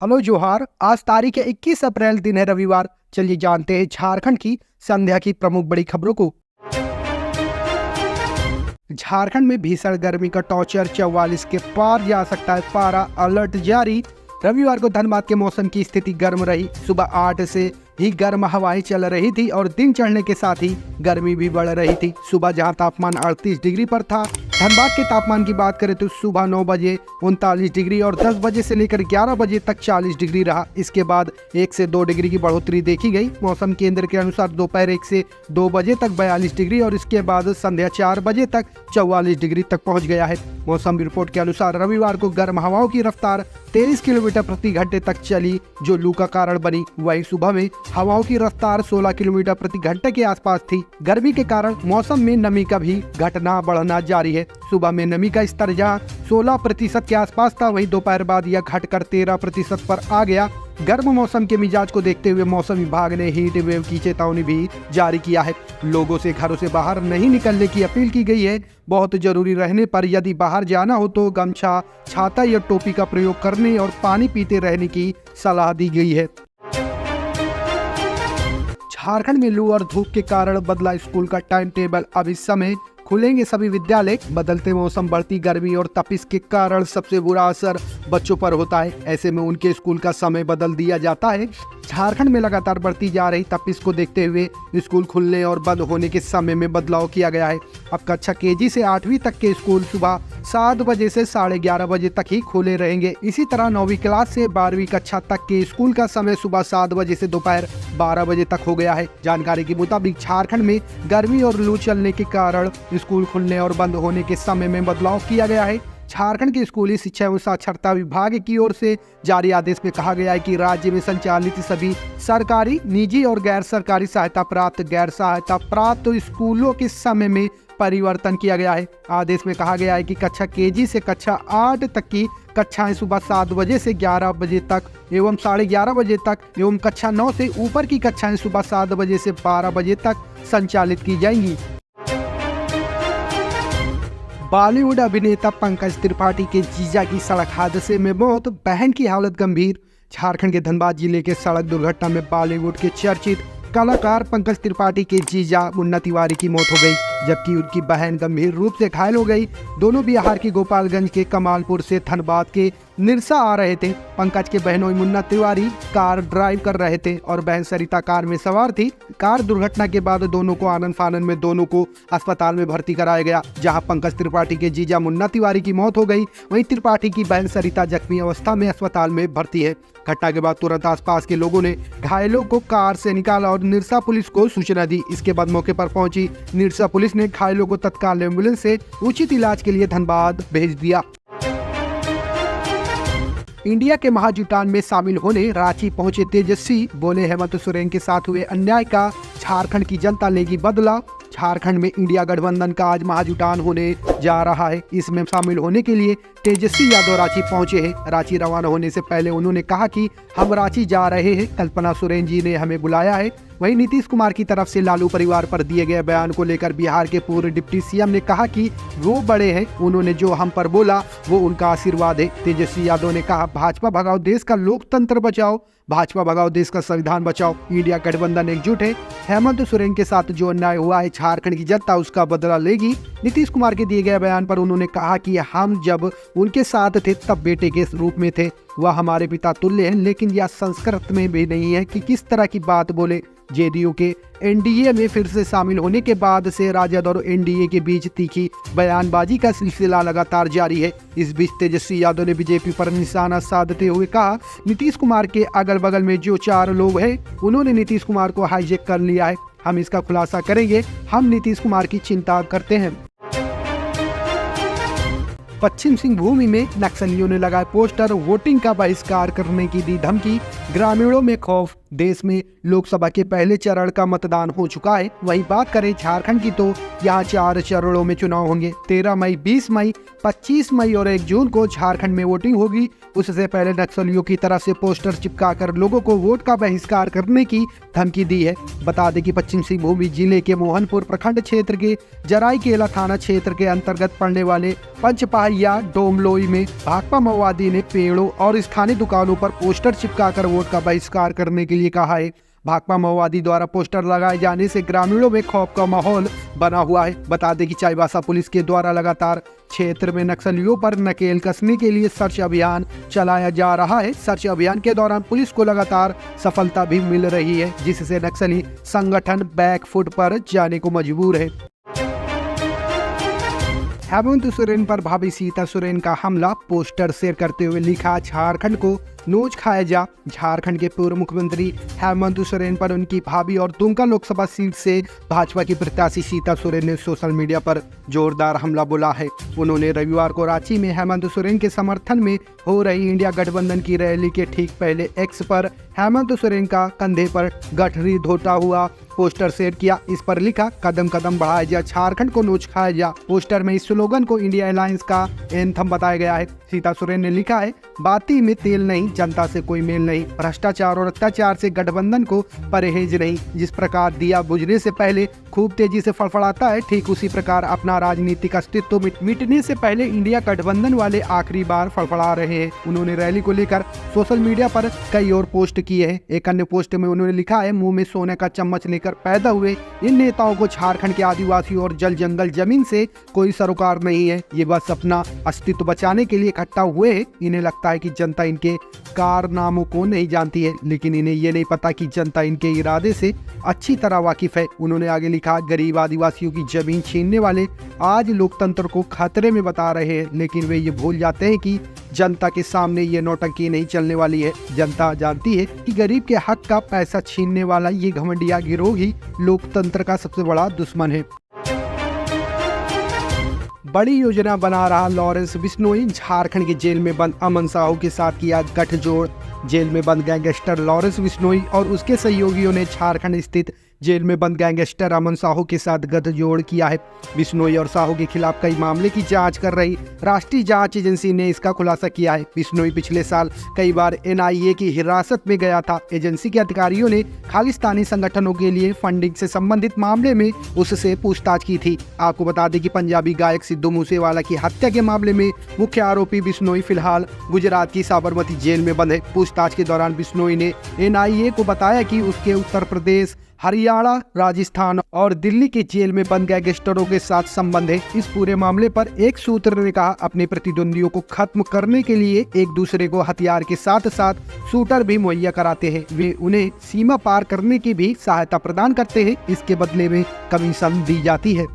Hello जोहार। आज तारीख है 21 अप्रैल, दिन है रविवार। चलिए जानते हैं झारखंड की संध्या की प्रमुख बड़ी खबरों को। झारखंड में भीषण गर्मी का टॉर्चर 44 के पार जा सकता है, पारा अलर्ट जारी। रविवार को धनबाद के मौसम की स्थिति गर्म रही। सुबह 8 से ही गर्म हवाएं चल रही थी और दिन चढ़ने के साथ ही गर्मी भी बढ़ रही थी। सुबह जहां तापमान 38 डिग्री पर था, धनबाद के तापमान की बात करें तो सुबह 9 बजे 39 डिग्री और 10 बजे से लेकर 11 बजे तक 40 डिग्री रहा। इसके बाद 1 से 2 डिग्री की बढ़ोतरी देखी गई। मौसम केंद्र के अनुसार दोपहर 1 से 2 बजे तक 42 डिग्री और इसके बाद संध्या 4 बजे तक 44 डिग्री तक पहुंच गया है। मौसम रिपोर्ट के अनुसार रविवार को गर्म हवाओं की रफ्तार 23 किलोमीटर प्रति घंटे तक चली, जो लू का कारण बनी। वहीं सुबह में हवाओं की रफ्तार 16 किलोमीटर प्रति घंटे के आसपास थी। गर्मी के कारण मौसम में नमी का भी घटना बढ़ना जारी है। सुबह में नमी का स्तर जहां 16% के आसपास था, वहीं दोपहर बाद यह घटकर 13% पर आ गया। गर्म मौसम के मिजाज को देखते हुए मौसम विभाग ने हीट वेव की चेतावनी भी जारी किया है। लोगों से घरों से बाहर नहीं निकलने की अपील की गई है। बहुत जरूरी रहने पर यदि बाहर जाना हो तो गमछा, छाता या टोपी का प्रयोग करने और पानी पीते रहने की सलाह दी गई है। झारखंड में लू और धूप के कारण बदला स्कूल का टाइम टेबल। अब इस समय खुलेंगे सभी विद्यालय। बदलते मौसम, बढ़ती गर्मी और तपिश के कारण सबसे बुरा असर बच्चों पर होता है। ऐसे में उनके स्कूल का समय बदल दिया जाता है। झारखंड में लगातार बढ़ती जा रही तपिश को देखते हुए स्कूल खुलने और बंद होने के समय में बदलाव किया गया है। अब कक्षा केजी से 8वीं तक के स्कूल सुबह 7 बजे से 11:30 बजे तक ही खुले रहेंगे। इसी तरह 9वीं क्लास से 12वीं कक्षा तक के स्कूल का समय सुबह 7 बजे से दोपहर 12 बजे तक हो गया है। जानकारी के मुताबिक झारखंड में गर्मी और लू चलने के कारण स्कूल खुलने और बंद होने के समय में बदलाव किया गया है। झारखंड के स्कूली शिक्षा एवं साक्षरता विभाग की ओर से जारी आदेश में कहा गया है कि राज्य में संचालित सभी सरकारी, निजी और गैर सरकारी सहायता प्राप्त स्कूलों के समय में परिवर्तन किया गया है। आदेश में कहा गया है कि कक्षा केजी से कक्षा 8 तक की कक्षाएं सुबह 7 बजे से 11 बजे तक एवं 11:30 बजे तक एवं कक्षा 9 से ऊपर की कक्षाएं सुबह 7 बजे से 12 बजे तक संचालित की जाएंगी। बॉलीवुड अभिनेता पंकज त्रिपाठी के जीजा की सड़क हादसे में मौत, बहन की हालत गंभीर। झारखंड के धनबाद जिले के सड़क दुर्घटना में बॉलीवुड के चर्चित कलाकार पंकज त्रिपाठी के जीजा मुन्ना तिवारी की मौत हो गई, जबकि उनकी बहन गंभीर रूप से घायल हो गई। दोनों बिहार के गोपालगंज के कमालपुर से धनबाद के निरसा आ रहे थे। पंकज के बहनोई मुन्ना तिवारी कार ड्राइव कर रहे थे और बहन सरिता कार में सवार थी। कार दुर्घटना के बाद दोनों को आनन फानन में दोनों को अस्पताल में भर्ती कराया गया, जहां पंकज त्रिपाठी के जीजा मुन्ना तिवारी की मौत हो गई। वहीं त्रिपाठी की बहन सरिता जख्मी अवस्था में अस्पताल में भर्ती है। घटना के बाद तुरंत आसपास के लोगों ने घायलों को कार से निकाला और निरसा पुलिस को सूचना दी। इसके बाद मौके पर पहुंची निरसा पुलिस ने घायलों को तत्काल एम्बुलेंस से उचित इलाज के लिए धनबाद भेज दिया। इंडिया के महाजुटान में शामिल होने रांची पहुंचे तेजस्वी, बोले हेमंत सोरेन के साथ हुए अन्याय का झारखंड की जनता लेगी बदला। झारखंड में इंडिया गठबंधन का आज महाजुटान होने जा रहा है। इसमें शामिल होने के लिए तेजस्वी यादव रांची पहुंचे हैं। रांची रवाना होने से पहले उन्होंने कहा कि हम रांची जा रहे हैं, कल्पना सोरेन जी ने हमें बुलाया है। वहीं नीतीश कुमार की तरफ से लालू परिवार पर दिए गए बयान को लेकर बिहार के पूर्व डिप्टी सीएम ने कहा कि वो बड़े हैं, उन्होंने जो हम पर बोला वो उनका आशीर्वाद है। तेजस्वी यादव ने कहा, भाजपा भगाओ देश का लोकतंत्र बचाओ, भाजपा भगाओ देश का संविधान बचाओ। इंडिया गठबंधन एकजुट है। हेमंत सोरेन के साथ जो अन्याय हुआ है झारखंड की जनता उसका बदला लेगी। नीतीश कुमार के दिए गए बयान पर उन्होंने कहा कि हम जब उनके साथ थे तब बेटे के रूप में थे, वह हमारे पिता तुल्य हैं, लेकिन यह संस्कृत में भी नहीं है कि किस तरह की बात बोले। जेडीयू के एनडीए में फिर से शामिल होने के बाद से राजद और एनडीए के बीच तीखी बयानबाजी का सिलसिला लगातार जारी है। इस बीच तेजस्वी यादव ने बीजेपी पर निशाना साधते हुए कहा, नीतीश कुमार के अगल बगल में जो 4 लोग हैं उन्होंने नीतीश कुमार को हाईजैक कर लिया है। हम इसका खुलासा करेंगे। हम नीतीश कुमार की चिंता करते हैं। पश्चिम सिंहभूम में नक्सलियों ने लगाए पोस्टर, वोटिंग का बहिष्कार करने की दी धमकी, ग्रामीणों में खौफ। देश में लोकसभा के पहले चरण का मतदान हो चुका है। वहीं बात करें झारखंड की तो यहाँ 4 चरणों में चुनाव होंगे। 13 मई, 20 मई, 25 मई और 1 जून को झारखंड में वोटिंग होगी। उससे पहले नक्सलियों की तरफ से पोस्टर चिपकाकर लोगों को वोट का बहिष्कार करने की धमकी दी है। बता दें कि पश्चिम सिंहभूम जिले के मोहनपुर प्रखंड क्षेत्र के जराईकेला थाना क्षेत्र के अंतर्गत पड़ने वाले पंचपहिया डोमलोई में भाकपा माओवादी ने पेड़ों और स्थानीय दुकानों पर पोस्टर चिपकाकर वोट का बहिष्कार करने के लिए कहा है। भाकपा माओवादी द्वारा पोस्टर लगाए जाने से ग्रामीणों में खौफ का माहौल बना हुआ है। बता दें कि चाईबासा पुलिस के द्वारा लगातार क्षेत्र में नक्सलियों पर नकेल कसने के लिए सर्च अभियान चलाया जा रहा है। सर्च अभियान के दौरान पुलिस को लगातार सफलता भी मिल रही है, जिससे नक्सली संगठन बैकफुट पर जाने को मजबूर है। हेमंत सोरेन पर भाभी सीता सोरेन का हमला, पोस्टर शेयर करते हुए लिखा झारखंड को नोच खाया जा। झारखंड के पूर्व मुख्यमंत्री हेमंत सोरेन पर उनकी भाभी और दुमका लोकसभा सीट से भाजपा की प्रत्याशी सीता सोरेन ने सोशल मीडिया पर जोरदार हमला बोला है। उन्होंने रविवार को रांची में हेमंत सोरेन के समर्थन में हो रही इंडिया गठबंधन की रैली के ठीक पहले एक्स पर हेमंत सोरेन का कंधे पर गठरी धोता हुआ पोस्टर शेयर किया। इस पर लिखा कदम कदम बढ़ाया जा, झारखंड को नोच खाया जा। पोस्टर में इस स्लोगन को इंडिया अलायंस का एंथम बताया गया है। सीता सोरेन ने लिखा है बाती में तेल नहीं, जनता से कोई मेल नहीं, भ्रष्टाचार और अत्याचार से गठबंधन को परहेज नहीं। जिस प्रकार दिया बुझने से पहले खूब तेजी से फड़फड़ाता है, ठीक उसी प्रकार अपना राजनीतिक अस्तित्व मिटने से पहले इंडिया गठबंधन वाले आखिरी बार फड़फड़ा रहे हैं। उन्होंने रैली को लेकर सोशल मीडिया पर कई और पोस्ट किए हैं। एक अन्य पोस्ट में उन्होंने लिखा है मुंह में सोने का चम्मच लेकर पैदा हुए इन नेताओं को झारखंड के आदिवासियों और जल जंगल जमीन से कोई सरोकार नहीं है। ये बस अपना अस्तित्व बचाने के लिए इकट्ठा हुए हैं। इन्हें लगता है कि जनता इनके कारनामों को नहीं जानती है, लेकिन इन्हें ये नहीं पता कि जनता इनके इरादे से अच्छी तरह वाकिफ है। उन्होंने आगे लिखा गरीब आदिवासियों की जमीन छीनने वाले आज लोकतंत्र को खतरे में बता रहे हैं, लेकिन वे ये भूल जाते हैं कि जनता के सामने ये नौटंकी नहीं चलने वाली है। जनता जानती है कि गरीब के हक का पैसा छीनने वाला ये घमंडिया गिरोह ही लोकतंत्र का सबसे बड़ा दुश्मन है। बड़ी योजना बना रहा लॉरेंस बिश्नोई, झारखंड की जेल में बंद अमन साहू के साथ किया गठजोड़। जेल में बंद गैंगस्टर लॉरेंस बिश्नोई और उसके सहयोगियों ने झारखंड स्थित जेल में बंद गैंगस्टर अमन साहू के साथ गठजोड़ किया है। बिश्नोई और साहू के खिलाफ कई मामले की जांच कर रही राष्ट्रीय जांच एजेंसी ने इसका खुलासा किया है। बिश्नोई पिछले साल कई बार NIA की हिरासत में गया था। एजेंसी के अधिकारियों ने खालिस्तानी संगठनों के लिए फंडिंग से संबंधित मामले में उससे पूछताछ की थी। आपको बता दें कि पंजाबी गायक सिद्धू मूसेवाला की हत्या के मामले में मुख्य आरोपी बिश्नोई फिलहाल गुजरात की साबरमती जेल में बंद है। पूछताछ के दौरान बिश्नोई ने NIA को बताया कि उसके उत्तर प्रदेश, हरियाणा, राजस्थान और दिल्ली के जेल में बंद गैंगस्टरों के साथ संबंध है। इस पूरे मामले पर एक सूत्र ने कहा अपने प्रतिद्वंदियों को खत्म करने के लिए एक दूसरे को हथियार के साथ साथ शूटर भी मुहैया कराते हैं। वे उन्हें सीमा पार करने की भी सहायता प्रदान करते हैं। इसके बदले में कमीशन दी जाती है।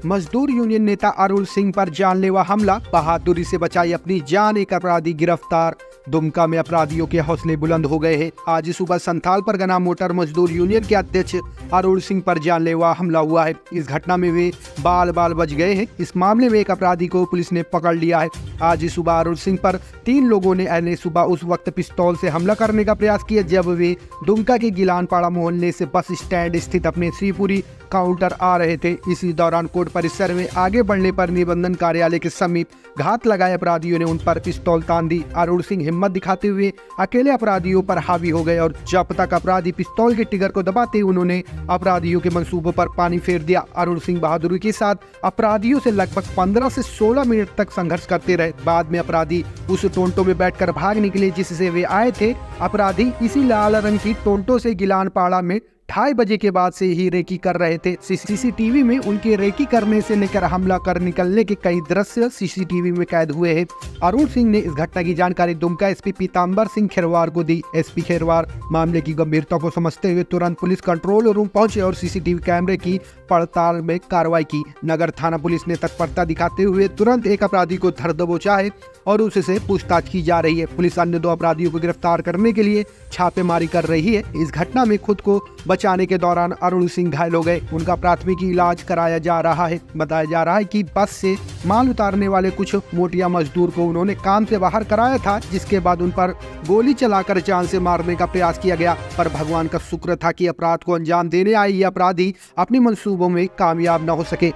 मजदूर यूनियन नेता अरुण सिंह पर जानलेवा हमला, बहादुरी से बचाई अपनी जान, एक अपराधी गिरफ्तार। दुमका में अपराधियों के हौसले बुलंद हो गए हैं। आज सुबह संथाल परगना मोटर मजदूर यूनियन के अध्यक्ष अरुण सिंह पर जानलेवा हमला हुआ है। इस घटना में वे बाल बाल बच गए हैं। इस मामले में एक अपराधी को पुलिस ने पकड़ लिया है। आज सुबह अरुण सिंह पर 3 लोगों ने सुबह उस वक्त पिस्तौल से हमला करने का प्रयास किया जब वे दुमका के गिलानपाड़ा मोहल्ले से बस स्टैंड स्थित अपने श्रीपुरी काउंटर आ रहे थे। इसी दौरान कोर्ट परिसर में आगे बढ़ने पर निबंधन कार्यालय के समीप घात लगाए अपराधियों ने उन पर पिस्तौल तान दी। अरुण सिंह हिम्मत दिखाते हुए अकेले अपराधियों पर हावी हो गए और जब तक अपराधी पिस्तौल के ट्रिगर को दबाते उन्होंने अपराधियों के मंसूबों पर पानी फेर दिया। अरुण सिंह बहादुरी के साथ अपराधियों से लगभग 15 से 16 मिनट तक संघर्ष करते रहे। बाद में अपराधी उस टोंटो में बैठकर भाग निकले जिससे वे आए थे। अपराधी इसी लाल रंग की टोंटो से गिलानपाड़ा में 2:30 बजे के बाद से ही रेकी कर रहे थे। CCTV में उनके रेकी करने से लेकर हमला कर निकलने के कई दृश्य CCTV में कैद हुए हैं। अरुण सिंह ने इस घटना की जानकारी दुमका SP पीताम्बर सिंह खेरवार को दी। SP खेरवार मामले की गंभीरता को समझते हुए तुरंत पुलिस कंट्रोल रूम पहुंचे और CCTV कैमरे की पड़ताल में कार्रवाई की। नगर थाना पुलिस ने तत्परता दिखाते हुए तुरंत एक अपराधी को धर दबोचा है और उससे पूछताछ की जा रही है। पुलिस अन्य 2 अपराधियों को गिरफ्तार करने के लिए छापेमारी कर रही है। इस घटना में खुद को बचाने के दौरान अरुण सिंह घायल हो गए। उनका प्राथमिक इलाज कराया जा रहा है। बताया जा रहा है कि बस से माल उतारने वाले कुछ मोटिया मजदूर को उन्होंने काम से बाहर कराया था, जिसके बाद उन पर गोली चलाकर जान से मारने का प्रयास किया गया। पर भगवान का शुक्र था कि अपराध को अंजाम देने आए ये अपराधी अपने मंसूबों में कामयाब न हो सके।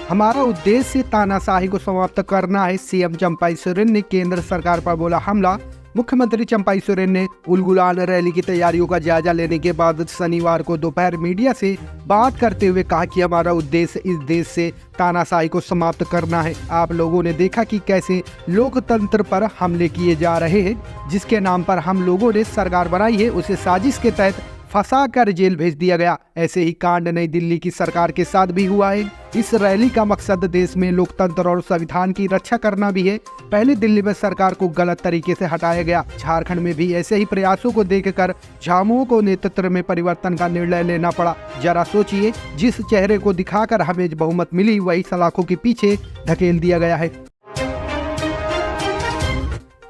हमारा उद्देश्य तानाशाही को समाप्त करना है, सीएम चंपाई सोरेन ने केंद्र सरकार पर बोला हमला। मुख्यमंत्री चंपाई सोरेन ने उलगुलान रैली की तैयारियों का जायजा लेने के बाद शनिवार को दोपहर मीडिया से बात करते हुए कहा कि हमारा उद्देश्य इस देश से तानाशाही को समाप्त करना है। आप लोगों ने देखा कि कैसे लोकतंत्र पर हमले किए जा रहे हैं। जिसके नाम पर हम लोगों ने सरकार बनाई है उसे साजिश के तहत फंसा कर जेल भेज दिया गया। ऐसे ही कांड नई दिल्ली की सरकार के साथ भी हुआ है। इस रैली का मकसद देश में लोकतंत्र और संविधान की रक्षा करना भी है। पहले दिल्ली में सरकार को गलत तरीके से हटाया गया। झारखंड में भी ऐसे ही प्रयासों को देखकर झामुमो को नेतृत्व में परिवर्तन का निर्णय लेना पड़ा। जरा सोचिए, जिस चेहरे को दिखाकर हमें बहुमत मिली वही सलाखों के पीछे धकेल दिया गया है।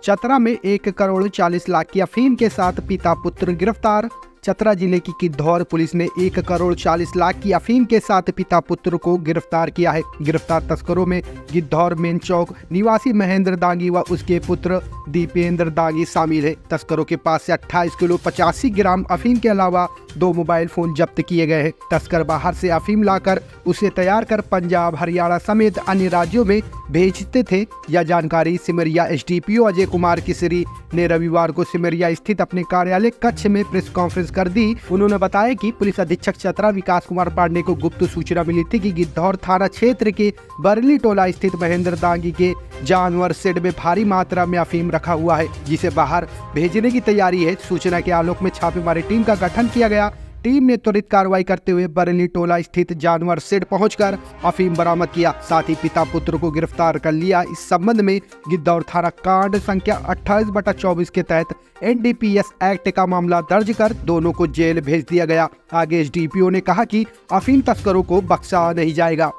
चतरा में 1 करोड़ 40 लाख की अफीम के साथ पिता पुत्र गिरफ्तार। चतरा जिले की गिद्धौर पुलिस ने 1 करोड़ 40 लाख की अफीम के साथ पिता पुत्र को गिरफ्तार किया है। गिरफ्तार तस्करों में गिद्धौर मेन चौक निवासी महेंद्र दांगी व उसके पुत्र दीपेंद्र दांगी शामिल है। तस्करों के पास से 28 किलो 85 ग्राम अफीम के अलावा 2 मोबाइल फोन जब्त किए गए हैं। तस्कर बाहर से अफीम लाकर उसे तैयार कर पंजाब, हरियाणा समेत अन्य राज्यों में भेजते थे। यह जानकारी सिमरिया एसडीपीओ अजय कुमार किसरी ने रविवार को सिमरिया स्थित अपने कार्यालय कक्ष में प्रेस कॉन्फ्रेंस कर दी। उन्होंने बताया कि पुलिस अधीक्षक चतरा विकास कुमार पांडे को गुप्त सूचना मिली थी कि गिद्धौर थाना क्षेत्र के बरली टोला स्थित महेंद्र दांगी के जानवर शेड में भारी मात्रा में अफीम रखा हुआ है, जिसे बाहर भेजने की तैयारी है। सूचना के आलोक में छापेमारी टीम का गठन किया गया। टीम ने त्वरित कार्रवाई करते हुए बरेली टोला स्थित जानवर शेड पहुंचकर अफीम बरामद किया। साथ ही पिता पुत्र को गिरफ्तार कर लिया। इस संबंध में गिद्धौर थाना कांड संख्या 28/24 के तहत एनडीपीएस एक्ट का मामला दर्ज कर दोनों को जेल भेज दिया गया। आगे एसडीपीओ ने कहा कि अफीम तस्करों को बख्शा नहीं जाएगा।